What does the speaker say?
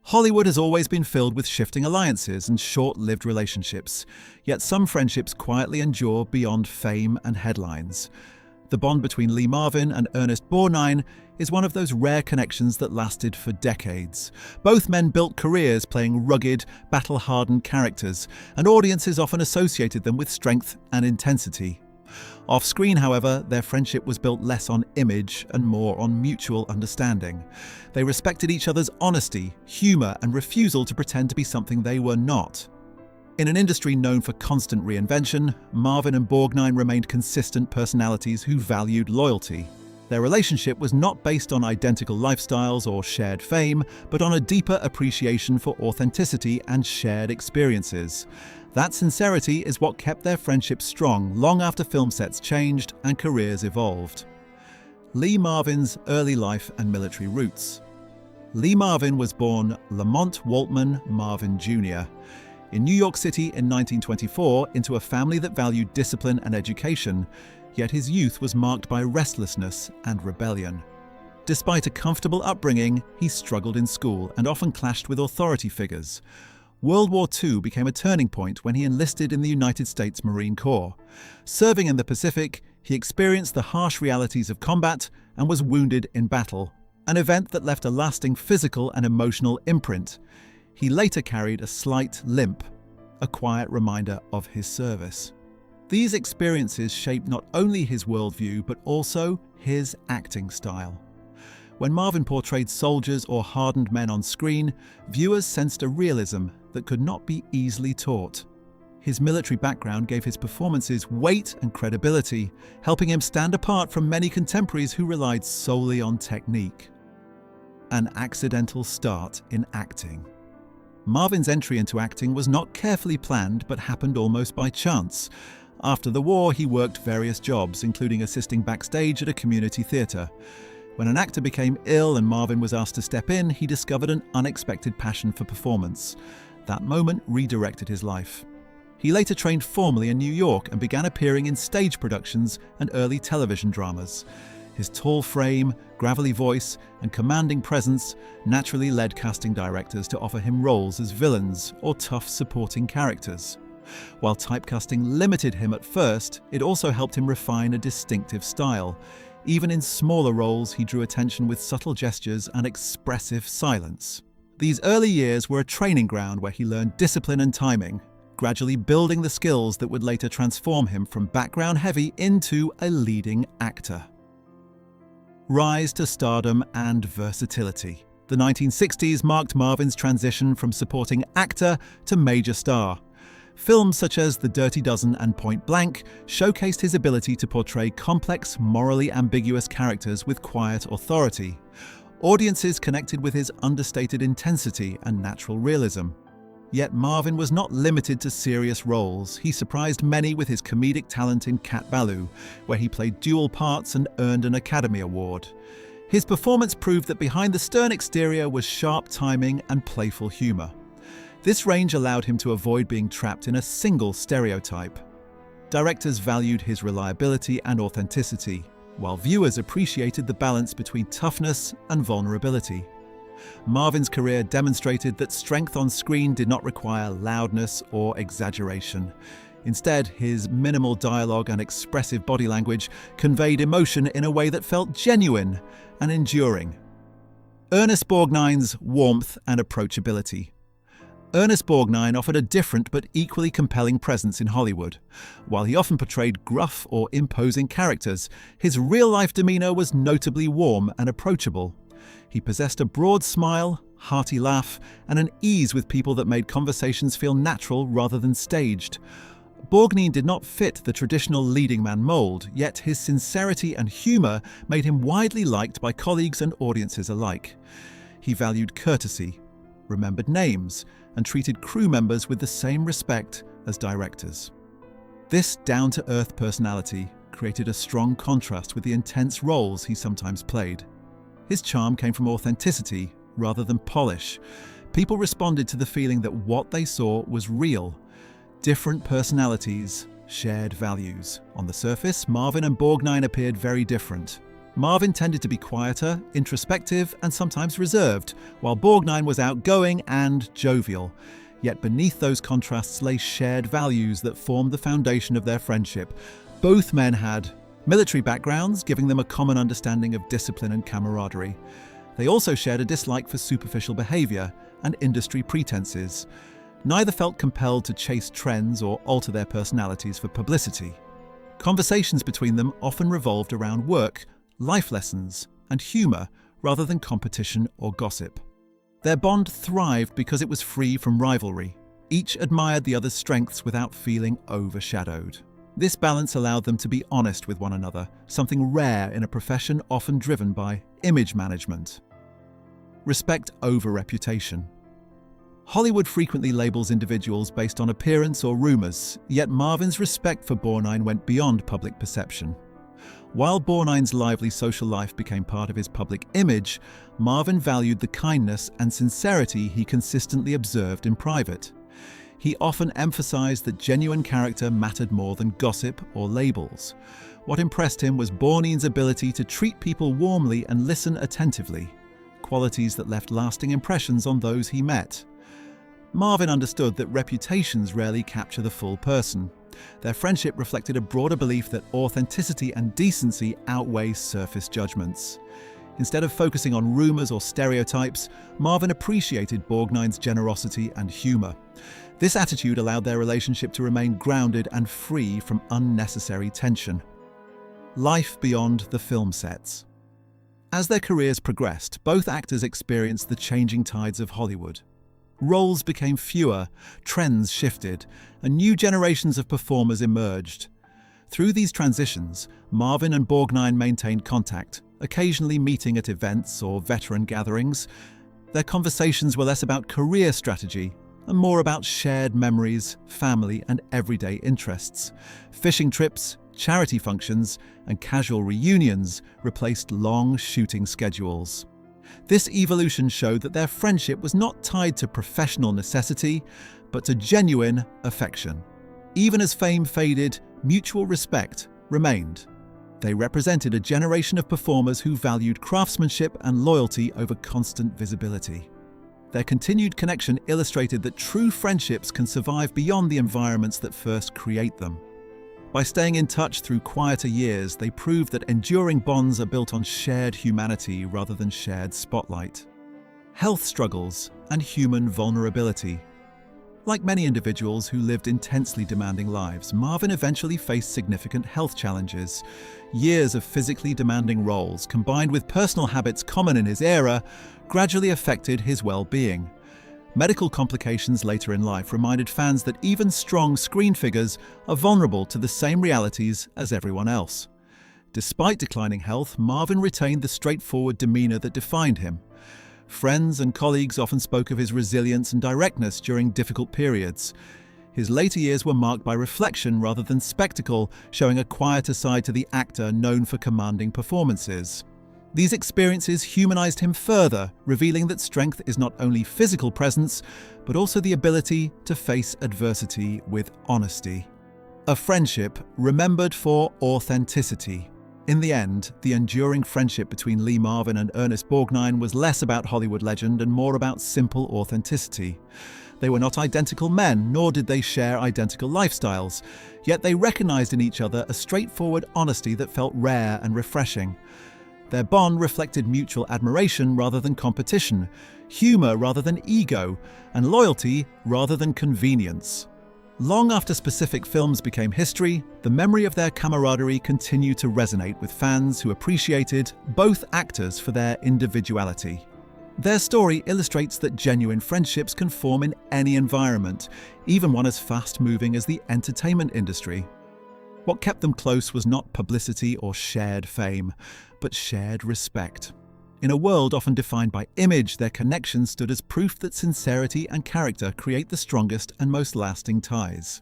Hollywood has always been filled with shifting alliances and short-lived relationships, yet some friendships quietly endure beyond fame and headlines. The bond between Lee Marvin and Ernest Borgnine is one of those rare connections that lasted for decades. Both men built careers playing rugged, battle-hardened characters, and audiences often associated them with strength and intensity. Off-screen, however, their friendship was built less on image and more on mutual understanding. They respected each other's honesty, humor, and refusal to pretend to be something they were not. In an industry known for constant reinvention, Marvin and Borgnine remained consistent personalities who valued loyalty. Their relationship was not based on identical lifestyles or shared fame, but on a deeper appreciation for authenticity and shared experiences. That sincerity is what kept their friendship strong long after film sets changed and careers evolved. Lee Marvin's early life and military roots. Lee Marvin was born Lamont Waltman Marvin Jr. in New York City in 1924 into a family that valued discipline and education, yet his youth was marked by restlessness and rebellion. Despite a comfortable upbringing, he struggled in school and often clashed with authority figures. World War II became a turning point when he enlisted in the United States Marine Corps. Serving in the Pacific, he experienced the harsh realities of combat and was wounded in battle, an event that left a lasting physical and emotional imprint. He later carried a slight limp, a quiet reminder of his service. These experiences shaped not only his worldview but also his acting style. When Marvin portrayed soldiers or hardened men on screen, viewers sensed a realism that could not be easily taught. His military background gave his performances weight and credibility, helping him stand apart from many contemporaries who relied solely on technique. An accidental start in acting. Marvin's entry into acting was not carefully planned but happened almost by chance. After the war, he worked various jobs, including assisting backstage at a community theatre. When an actor became ill and Marvin was asked to step in, he discovered an unexpected passion for performance. That moment redirected his life. He later trained formally in New York and began appearing in stage productions and early television dramas. His tall frame, gravelly voice, and commanding presence naturally led casting directors to offer him roles as villains or tough supporting characters. While typecasting limited him at first, it also helped him refine a distinctive style. Even in smaller roles, he drew attention with subtle gestures and expressive silence. These early years were a training ground where he learned discipline and timing, gradually building the skills that would later transform him from background heavy into a leading actor. Rise to stardom and versatility. The 1960s marked Marvin's transition from supporting actor to major star. Films such as The Dirty Dozen and Point Blank showcased his ability to portray complex, morally ambiguous characters with quiet authority. Audiences connected with his understated intensity and natural realism. Yet Marvin was not limited to serious roles. He surprised many with his comedic talent in Cat Ballou, where he played dual parts and earned an Academy Award. His performance proved that behind the stern exterior was sharp timing and playful humor. This range allowed him to avoid being trapped in a single stereotype. Directors valued his reliability and authenticity, while viewers appreciated the balance between toughness and vulnerability. Marvin's career demonstrated that strength on screen did not require loudness or exaggeration. Instead, his minimal dialogue and expressive body language conveyed emotion in a way that felt genuine and enduring. Ernest Borgnine's warmth and approachability. Ernest Borgnine offered a different but equally compelling presence in Hollywood. While he often portrayed gruff or imposing characters, his real-life demeanor was notably warm and approachable. He possessed a broad smile, hearty laugh, and an ease with people that made conversations feel natural rather than staged. Borgnine did not fit the traditional leading man mold, yet his sincerity and humor made him widely liked by colleagues and audiences alike. He valued courtesy, remembered names, and treated crew members with the same respect as directors. This down-to-earth personality created a strong contrast with the intense roles he sometimes played. His charm came from authenticity rather than polish. People responded to the feeling that what they saw was real. Different personalities, shared values. On the surface, Marvin and Borgnine appeared very different. Marvin tended to be quieter, introspective, and sometimes reserved, while Borgnine was outgoing and jovial. Yet beneath those contrasts lay shared values that formed the foundation of their friendship. Both men had military backgrounds, giving them a common understanding of discipline and camaraderie. They also shared a dislike for superficial behavior and industry pretenses. Neither felt compelled to chase trends or alter their personalities for publicity. Conversations between them often revolved around work, life lessons, and humor rather than competition or gossip. Their bond thrived because it was free from rivalry. Each admired the other's strengths without feeling overshadowed. This balance allowed them to be honest with one another, something rare in a profession often driven by image management. Respect over reputation. Hollywood frequently labels individuals based on appearance or rumors, yet Marvin's respect for Borgnine went beyond public perception. While Borgnine's lively social life became part of his public image, Marvin valued the kindness and sincerity he consistently observed in private. He often emphasized that genuine character mattered more than gossip or labels. What impressed him was Borgnine's ability to treat people warmly and listen attentively, qualities that left lasting impressions on those he met. Marvin understood that reputations rarely capture the full person. Their friendship reflected a broader belief that authenticity and decency outweigh surface judgments. Instead of focusing on rumors or stereotypes, Marvin appreciated Borgnine's generosity and humor. This attitude allowed their relationship to remain grounded and free from unnecessary tension. Life beyond the film sets. As their careers progressed, both actors experienced the changing tides of Hollywood. Roles became fewer, trends shifted, and new generations of performers emerged. Through these transitions, Marvin and Borgnine maintained contact, occasionally meeting at events or veteran gatherings. Their conversations were less about career strategy and more about shared memories, family, and everyday interests. Fishing trips, charity functions, and casual reunions replaced long shooting schedules. This evolution showed that their friendship was not tied to professional necessity, but to genuine affection. Even as fame faded, mutual respect remained. They represented a generation of performers who valued craftsmanship and loyalty over constant visibility. Their continued connection illustrated that true friendships can survive beyond the environments that first create them. By staying in touch through quieter years, they proved that enduring bonds are built on shared humanity rather than shared spotlight. Health struggles and human vulnerability. Like many individuals who lived intensely demanding lives, Marvin eventually faced significant health challenges. Years of physically demanding roles, combined with personal habits common in his era, gradually affected his well-being. Medical complications later in life reminded fans that even strong screen figures are vulnerable to the same realities as everyone else. Despite declining health, Marvin retained the straightforward demeanor that defined him. Friends and colleagues often spoke of his resilience and directness during difficult periods. His later years were marked by reflection rather than spectacle, showing a quieter side to the actor known for commanding performances. These experiences humanized him further, revealing that strength is not only physical presence, but also the ability to face adversity with honesty. A friendship remembered for authenticity. In the end, the enduring friendship between Lee Marvin and Ernest Borgnine was less about Hollywood legend and more about simple authenticity. They were not identical men, nor did they share identical lifestyles, yet they recognized in each other a straightforward honesty that felt rare and refreshing. Their bond reflected mutual admiration rather than competition, humor rather than ego, and loyalty rather than convenience. Long after specific films became history, the memory of their camaraderie continued to resonate with fans who appreciated both actors for their individuality. Their story illustrates that genuine friendships can form in any environment, even one as fast-moving as the entertainment industry. What kept them close was not publicity or shared fame, but shared respect. In a world often defined by image, their connection stood as proof that sincerity and character create the strongest and most lasting ties.